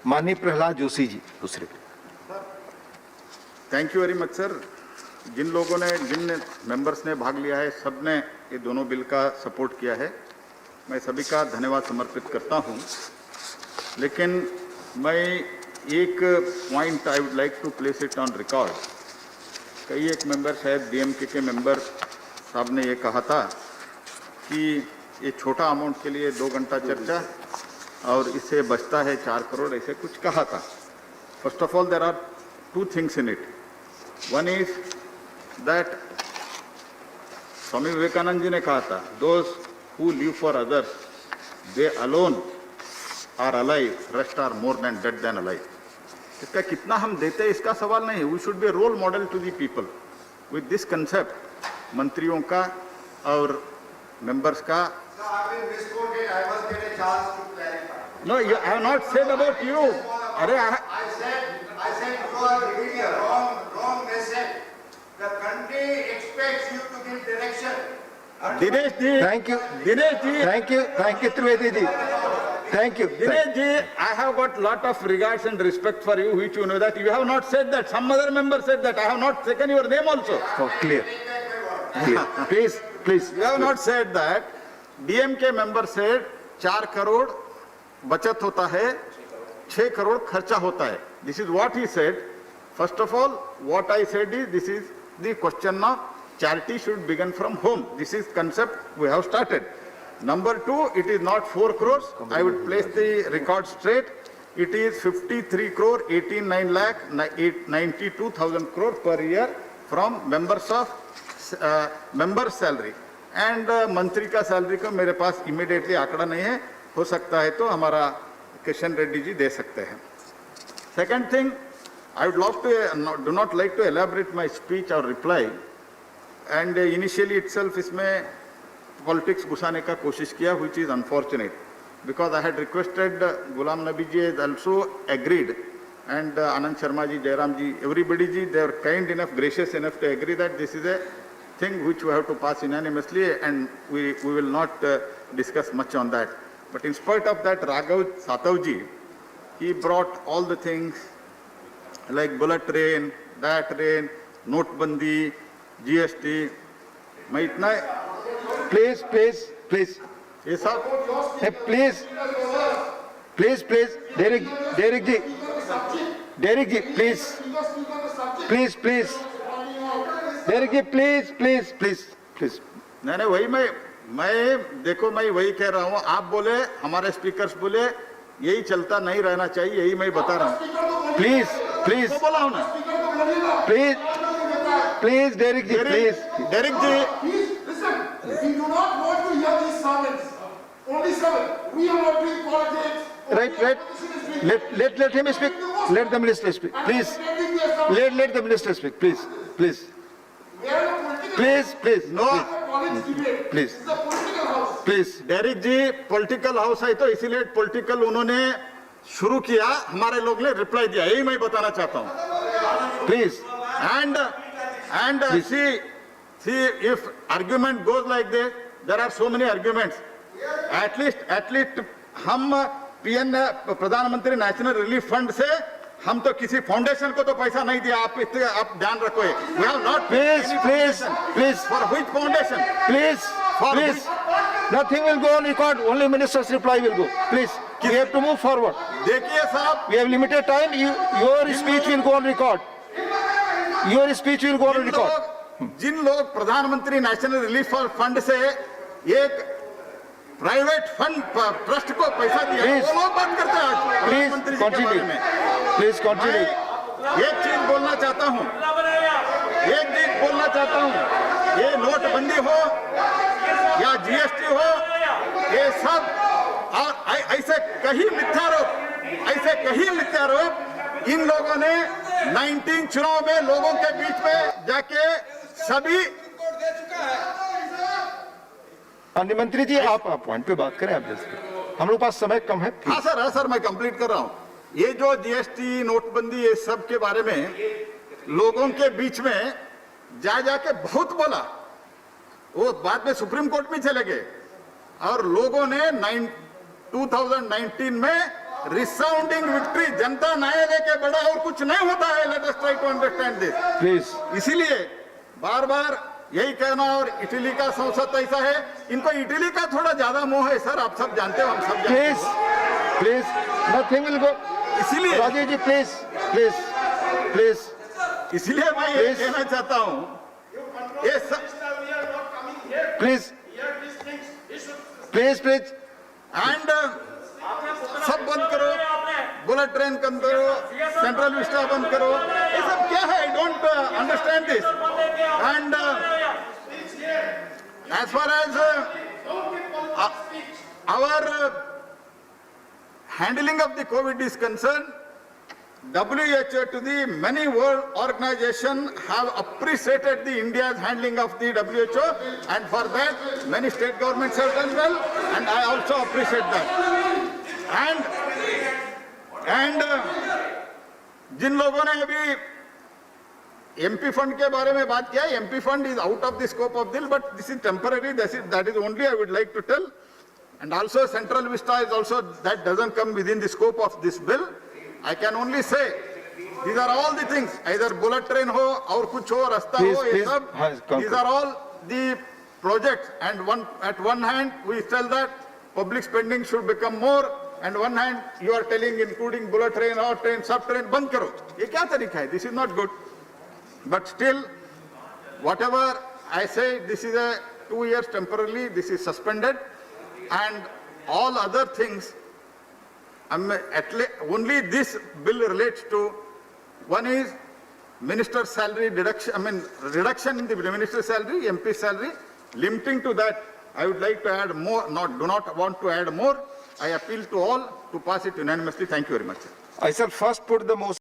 माननीय प्रहलाद जोशी जी दूसरे। Thank you very much sir. जिन मेंबर्स ने भाग लिया है, सब ने ये दोनों बिल का सपोर्ट किया है। मैं सभी का धन्यवाद समर्पित करता हूं। लेकिन मैं एक point I would like to place it on record. कई एक मेंबर, शायद डीएमके के मेंबर साहब ने ये कहा था कि ये छोटा अमाउंट के लिए 2 घंटा चर्चा और इससे बचता है 4 करोड़, ऐसे कुछ कहा था। First of all, there are 2 things in it. One is that Swami Vivekananda ji ने कहा था, those who live for others they alone are alive, rest are more than dead than alive. इसका कितना हम देते हैं इसका सवाल नहीं है। We should be a role model to the people with this concept, मंत्रियों का और मेंबर्स का। No, I have not said about you. Arey, I said you are giving a wrong message. The country expects you to give direction. Dinesh ji. Thank you Dinesh ji. Thank you Trivedi ji, thank you. Dinesh ji, I have got lot of regards and respect for you, which you know that. You have not said that. Some other member said that. I have not taken your name also. Clear please please. You have not said that. DMK member said 4 crore बचत होता है, 6 करोड़ खर्चा होता है। This is what he said. First of all, what I said is, this is the question of charity should begin from home. This is concept we have started. Number 2, it is not 4 crores. I would place the record straight. It is 53 crore 89 lakh 92,000 crore per year from members of member salary. And मंत्री का salary का मेरे पास immediately आंकड़ा नहीं है, हो सकता है तो हमारा किशन रेड्डी जी दे सकते हैं। Second thing, I would love to do not like to elaborate my speech or reply, and initially itself इसमें politics घुसाने का कोशिश किया, which is unfortunate, because I had requested Ghulam Nabi ji has also agreed, and Anand Sharma ji, Jairam ji, everybody ji, they are kind enough, gracious enough to agree that this is a thing which we have to pass unanimously, and we will not discuss much on that. But in spite of that, Raghav Satav ji, he brought all the things like bullet train, that train, notebandi, GST. मैं इतना please please please ये सब please please please Derek ji please please please Derek ji please please please please. नहीं वही मैं देखो, मैं वही कह रहा हूँ। आप बोले, हमारे स्पीकर्स बोले, यही चलता नहीं रहना चाहिए, यही मैं बता रहा हूँ। प्लीज प्लीज बोला हूँ ना, please please Derek ji please. Derek ji, listen, we do not want to hear these sermons. Only sermon. We are not doing politics. Right. Let him speak. Let the minister speak, please. Let the minister speak, please. Please. We are in a political Please, please. No. politics debate. Please. This is a political house. Please. Derek ji, political house है तो इसीलिए political उन्होंने शुरू किया, हमारे लोग ने reply दिया, यही मैं बताना चाहता हूँ। Please. And see if argument goes like this, there are so many arguments. At least हम पीएन प्रधानमंत्री नेशनल रिलीफ फंड से हम तो किसी फाउंडेशन को तो पैसा नहीं दिया। आप ध्यान रखो, we have not Please. for which foundation? Please. Nothing will go on record. Only minister's reply will go. Please. We have to move forward. देखिए साहब, We have limited time. Your speech will go on record. Your speech will go on record. जिन लोग प्रधानमंत्री national relief fund से एक private fund trust को पैसा दिया, वो लोग बात करते हैं आज Please प्रधानमंत्री जी के बारे continue. में। Please continue. एक चीज बोलना चाहता हूँ, ये नोटबंदी हो या जीएसटी हो, ये सब और ऐसे कहीं मिथ्यारोप इन लोगों ने 19 चुनाव में लोगों के बीच में जाके सभी। अन्य मंत्री जी, आप पॉइंट पे बात करें। आप जैसे हम लोग पास समय कम है। हाँ सर, मैं कंप्लीट कर रहा हूँ। ये जो जीएसटी, नोटबंदी, ये सब के बारे में लोगों के बीच में जाके बहुत बोला, वो बाद में सुप्रीम कोर्ट में चले गए और लोगों ने 2019 में रिसाउंडिंग विक्ट्री, जनता न्यायालय के बड़ा और कुछ नहीं होता है, let us try to understand this. Please. इसीलिए बार बार यही कहना, और इटली का संसद ऐसा है, इनको इटली का थोड़ा ज्यादा मोह है सर, आप सब जानते हो, हम सब जानते Please, हो। please, nothing will go. इसीलिए Rajesh ji, please, please, please. इसीलिए मैं ये कहना चाहता हूँ, ये सब Please, please, please. एंड सब बंद करो, बुलेट ट्रेन बंद करो, सेंट्रल विस्टा बंद करो, ये सब क्या है? I don't understand this. And as far as our handling of the COVID is concerned, WHO to the many world organizations have appreciated the India's handling of the WHO, and for that many state governments have done well, and I also appreciate that. And जिन लोगों ने अभी MP fund के बारे में बात किया, MP fund is out of the scope of bill, but this is temporary. That is only I would like to tell. And also Central Vista is also, that doesn't come within the scope of this bill. I can only say, these are all the things, either bullet train ho, or kuch ho, rasta Please, ho, ye please, sab, conclude. these are all the projects, and at one hand, we tell that public spending should become more, and one hand, you are telling including bullet train or train, sub train, band karo. Ye kya tarika hai? This is not good. But still, whatever I say, this is a 2 years temporarily, this is suspended, and all other things, only this bill relates to, one is minister's salary deduction, reduction in the minister's salary, MP salary, limiting to that, I would like to add more, do not want to add more. I appeal to all to pass it unanimously. Thank you very much. I shall first put the motion.